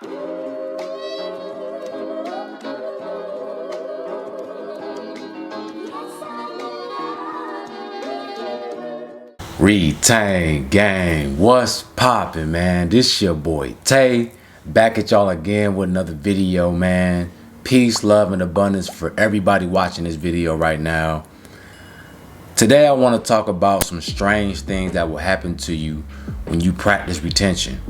Retain gang, what's poppin', man? This your boy Tay, back at y'all again with another video, man. Peace, love, and abundance for everybody watching this video right now. Today I want to talk about some strange things that will happen to you when you practice retention.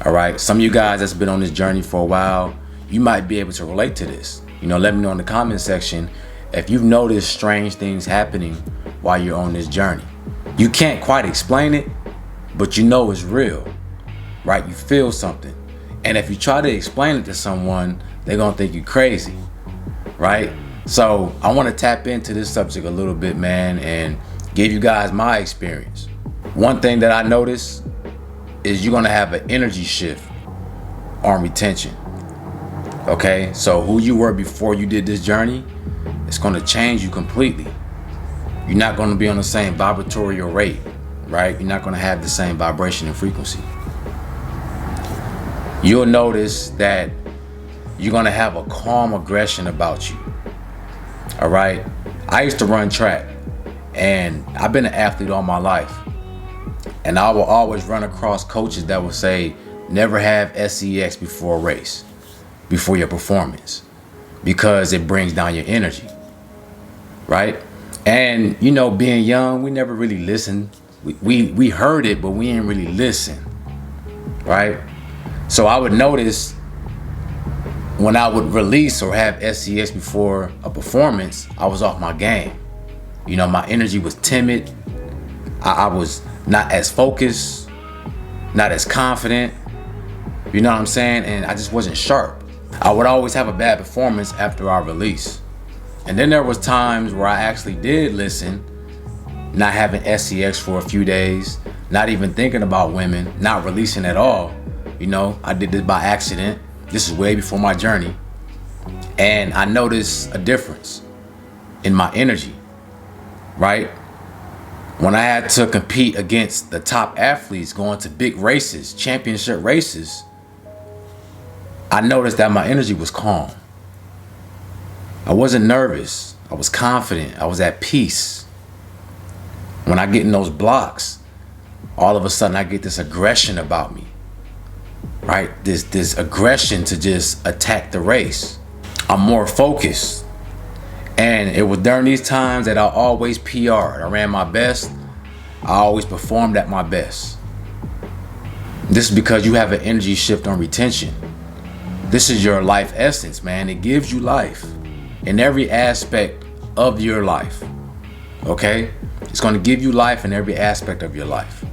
Alright, some of you guys that's been on this journey for a while, you might be able to relate to this. Let me know in the comment section if you've noticed strange things happening while you're on this journey. You can't quite explain it, but you know it's real, right? You feel something. And if you try to explain it to someone, they're gonna think you're crazy, right? So I wanna tap into this subject a little bit, man, and give you guys my experience. One thing that I noticed is you're gonna have an energy shift on retention, okay? So who you were before you did this journey, it's gonna change you completely. You're not going to be on the same vibratory rate, right? You're not going to have the same vibration and frequency. You'll notice that you're going to have a calm aggression about you. All right. I used to run track, and I've been an athlete all my life. And I will always run across coaches that will say, never have sex before a race, before your performance, because it brings down your energy, right? And being young, we never really listened. We heard it, but we didn't really listen, right? So I would notice when I would release or have sex before a performance, I was off my game. My energy was timid. I was not as focused, not as confident. You know what I'm saying? And I just wasn't sharp. I would always have a bad performance after our release. And then there was times where I actually did listen, not having sex for a few days, not even thinking about women, not releasing at all. I did this by accident. This is way before my journey. And I noticed a difference in my energy, right? When I had to compete against the top athletes going to big races, championship races, I noticed that my energy was calm. I wasn't nervous. I was confident. I was at peace. When I get in those blocks, all of a sudden I get this aggression about me, right? This aggression to just attack the race. I'm more focused. And it was during these times that I always PR'd. I ran my best. I always performed at my best. This is because you have an energy shift on retention. This is your life essence, man. It gives you life in every aspect of your life, okay? It's going to give you life in every aspect of your life.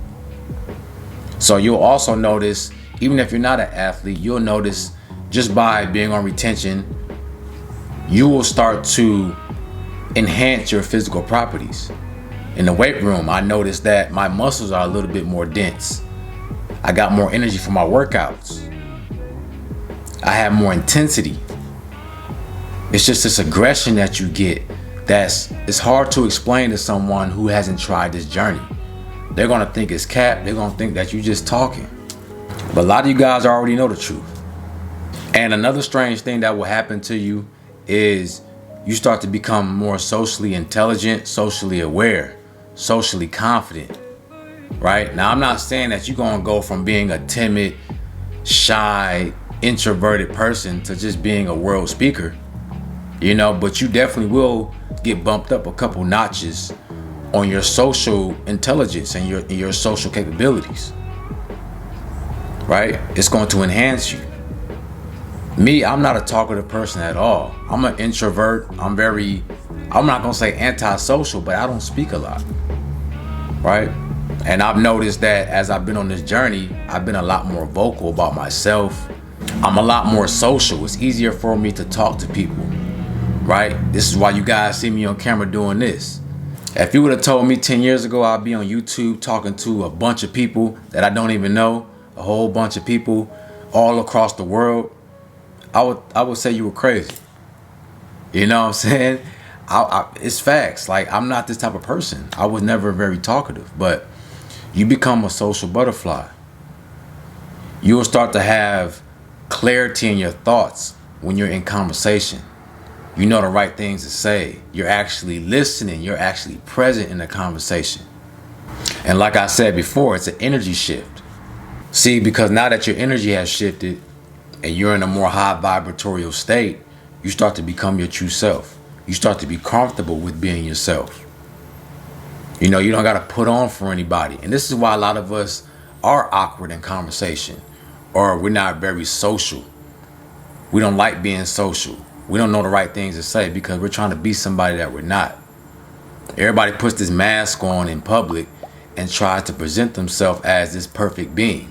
So you'll also notice, even if you're not an athlete, you'll notice just by being on retention, you will start to enhance your physical properties. In the weight room, I noticed that my muscles are a little bit more dense. I got more energy for my workouts. I have more intensity. It's just this aggression that you get it's hard to explain to someone who hasn't tried this journey. They're gonna think it's cap. They're gonna think that you're just talking. But a lot of you guys already know the truth. And another strange thing that will happen to you is you start to become more socially intelligent, socially aware, socially confident, right? Now, I'm not saying that you're gonna go from being a timid, shy, introverted person to just being a world speaker. But you definitely will get bumped up a couple notches on your social intelligence and your social capabilities, right? It's going to enhance you. Me, I'm not a talkative person at all. I'm an introvert. I'm not gonna say antisocial, but I don't speak a lot, right? And I've noticed that as I've been on this journey, I've been a lot more vocal about myself. I'm a lot more social. It's easier for me to talk to people, right? This is why you guys see me on camera doing this. If you would have told me 10 years ago I'd be on YouTube talking to a bunch of people that I don't even know, a whole bunch of people all across the world, I would say you were crazy. You know what I'm saying? It's facts. Like, I'm not this type of person. I was never very talkative, but you become a social butterfly. You will start to have clarity in your thoughts when you're in conversation. You know the right things to say. You're actually listening. You're actually present in the conversation. And like I said before, it's an energy shift. See, because now that your energy has shifted and you're in a more high vibratorial state, you start to become your true self. You start to be comfortable with being yourself. You know, you don't got to put on for anybody. And this is why a lot of us are awkward in conversation, or we're not very social. We don't like being social. We don't know the right things to say because we're trying to be somebody that we're not. Everybody puts this mask on in public and tries to present themselves as this perfect being,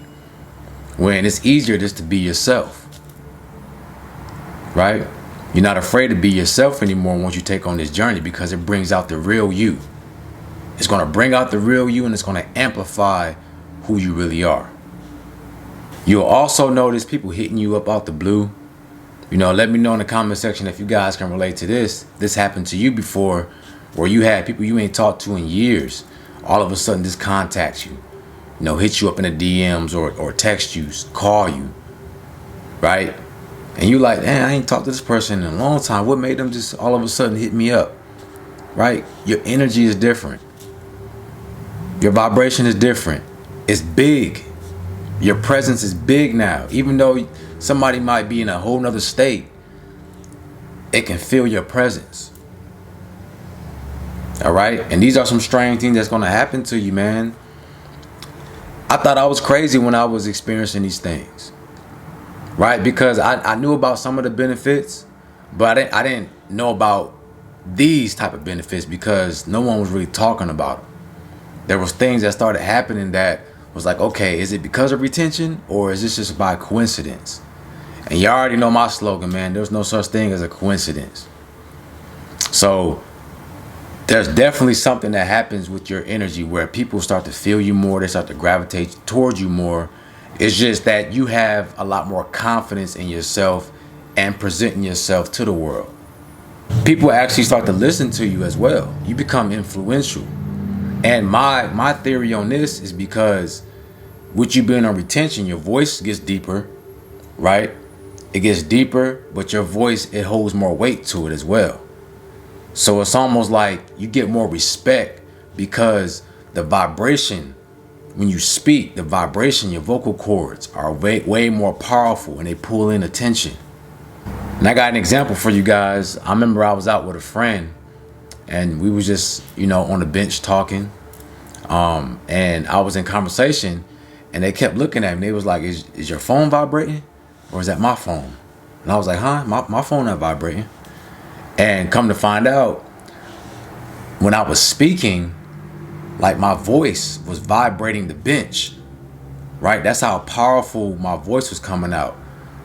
when it's easier just to be yourself, right? You're not afraid to be yourself anymore once you take on this journey, because it brings out the real you. It's going to bring out the real you, and it's going to amplify who you really are. You'll also notice people hitting you up out the blue. You know, let me know in the comment section if you guys can relate to this. This happened to you before, where you had people you ain't talked to in years all of a sudden just contact you. You know, hit you up in the DMs or text you, call you, right? And you like, man, I ain't talked to this person in a long time. What made them just all of a sudden hit me up, right? Your energy is different. Your vibration is different. It's big. Your presence is big now. Even though somebody might be in a whole nother state, it can feel your presence. All right? And these are some strange things that's going to happen to you, man. I thought I was crazy when I was experiencing these things, right? Because I knew about some of the benefits, but I didn't know about these type of benefits because no one was really talking about them. There was things that started happening that was like, okay, is it because of retention or is this just by coincidence? And you already know my slogan, man. There's no such thing as a coincidence. So there's definitely something that happens with your energy where people start to feel you more. They start to gravitate towards you more. It's just that you have a lot more confidence in yourself and presenting yourself to the world. People actually start to listen to you as well. You become influential. And my theory on this is because with you being on retention, your voice gets deeper, right? It gets deeper, but your voice, it holds more weight to it as well. So it's almost like you get more respect because the vibration, when you speak, the vibration, your vocal cords are way more powerful and they pull in attention. And I got an example for you guys. I remember I was out with a friend and we was just, you know, on the bench talking. And I was in conversation and they kept looking at me. They was like, is your phone vibrating or is that my phone? And I was like, huh? My phone not vibrating. And come to find out, when I was speaking, like my voice was vibrating the bench, right? That's how powerful my voice was coming out,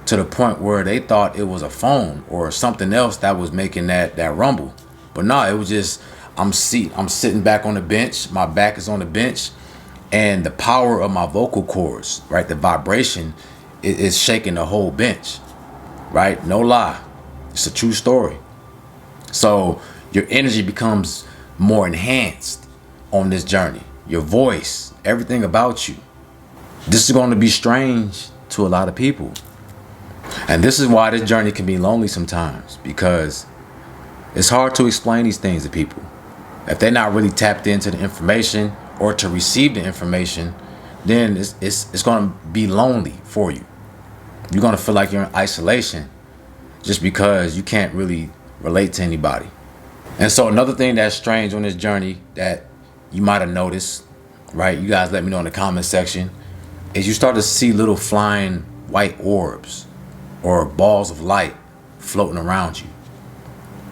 to the point where they thought it was a phone or something else that was making that rumble. But no, it was just, I'm sitting back on the bench, my back is on the bench, and the power of my vocal cords, right? The vibration is shaking the whole bench, right? No lie. It's a true story. So your energy becomes more enhanced on this journey. Your voice, everything about you. This is going to be strange to a lot of people. And this is why this journey can be lonely sometimes, because it's hard to explain these things to people. If they're not really tapped into the information or to receive the information, then it's going to be lonely for you. You're going to feel like you're in isolation just because you can't really relate to anybody. And so another thing that's strange on this journey that you might have noticed, right? You guys let me know in the comment section, is you start to see little flying white orbs or balls of light floating around you.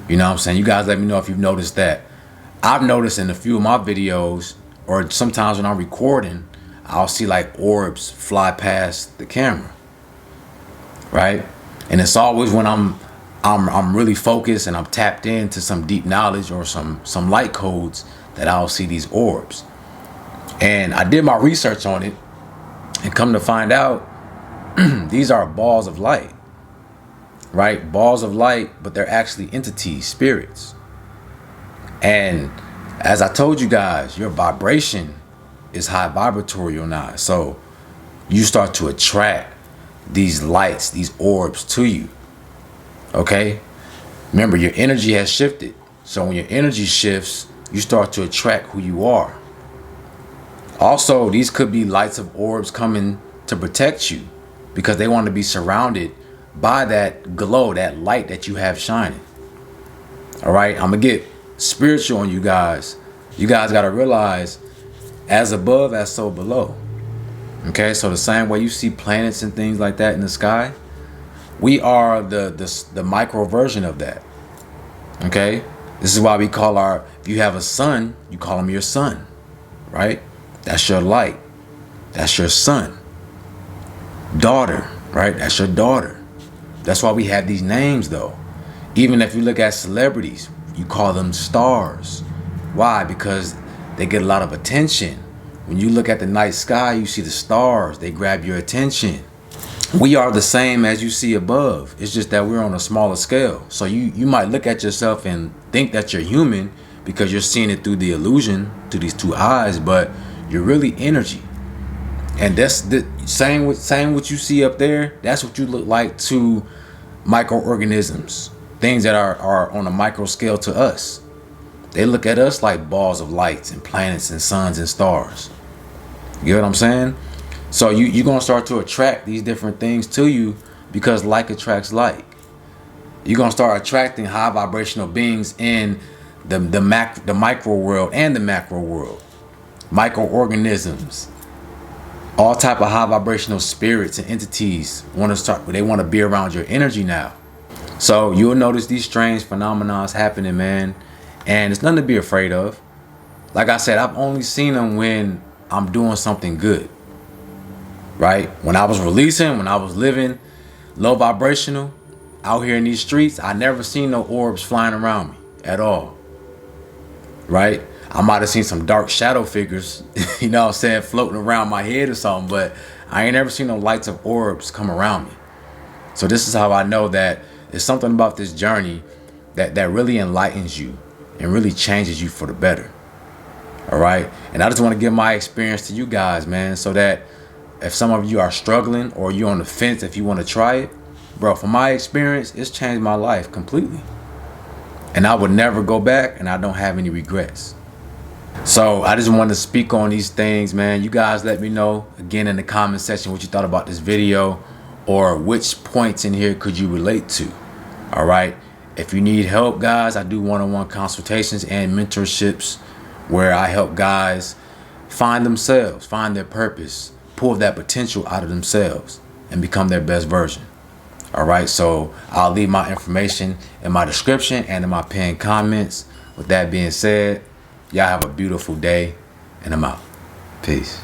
You know what I'm saying? You guys let me know if you've noticed that. I've noticed in a few of my videos, or sometimes when I'm recording, I'll see like orbs fly past the camera, right? And it's always when I'm really focused and I'm tapped into some deep knowledge or some light codes that I'll see these orbs. And I did my research on it and come to find out these are balls of light, right? Balls of light, but they're actually entities, spirits. And as I told you guys, your vibration is high vibratorial now. So you start to attract these lights, these orbs to you. Okay? Remember, your energy has shifted. So when your energy shifts, you start to attract who you are. Also, these could be lights of orbs coming to protect you because they want to be surrounded by that glow, that light that you have shining. All right, I'm going to get spiritual on you guys. You guys got to realize, as above, as so below. Okay, so the same way you see planets and things like that in the sky, we are the micro version of that. Okay, this is why we call if you have a son, you call him your son, right? That's your light. That's your son. Daughter, right? That's your daughter. That's why we have these names, though. Even if you look at celebrities, you call them stars. Why? Because they get a lot of attention. When you look at the night sky, you see the stars. They grab your attention. We are the same as you see above. It's just that we're on a smaller scale. So you might look at yourself and think that you're human because you're seeing it through the illusion, through these two eyes, but you're really energy. And that's the same what you see up there. That's what you look like to microorganisms, things that are on a micro scale to us. They look at us like balls of lights and planets and suns and stars. You get what I'm saying? So you're going to start to attract these different things to you because like attracts like. You're going to start attracting high vibrational beings in the micro world and the macro world. Microorganisms. All type of high vibrational spirits and entities they want to be around your energy now. So you'll notice these strange phenomena happening, man. And it's nothing to be afraid of. Like I said, I've only seen them when I'm doing something good. Right? When I was releasing, when I was living low vibrational out here in these streets, I never seen no orbs flying around me at all. Right? I might have seen some dark shadow figures, you know what I'm saying, floating around my head or something, but I ain't never seen no lights of orbs come around me. So this is how I know that there's something about this journey that really enlightens you and really changes you for the better. All right? And I just want to give my experience to you guys, man, so that if some of you are struggling or you're on the fence if you want to try it, bro, from my experience, it's changed my life completely. And I would never go back, and I don't have any regrets. So I just wanted to speak on these things, man. You guys let me know again in the comment section what you thought about this video or which points in here could you relate to. All right. If you need help, guys, I do one-on-one consultations and mentorships where I help guys find themselves, find their purpose, pull that potential out of themselves and become their best version. All right. So I'll leave my information in my description and in my pinned comments. With that being said, y'all have a beautiful day, and I'm out. Peace.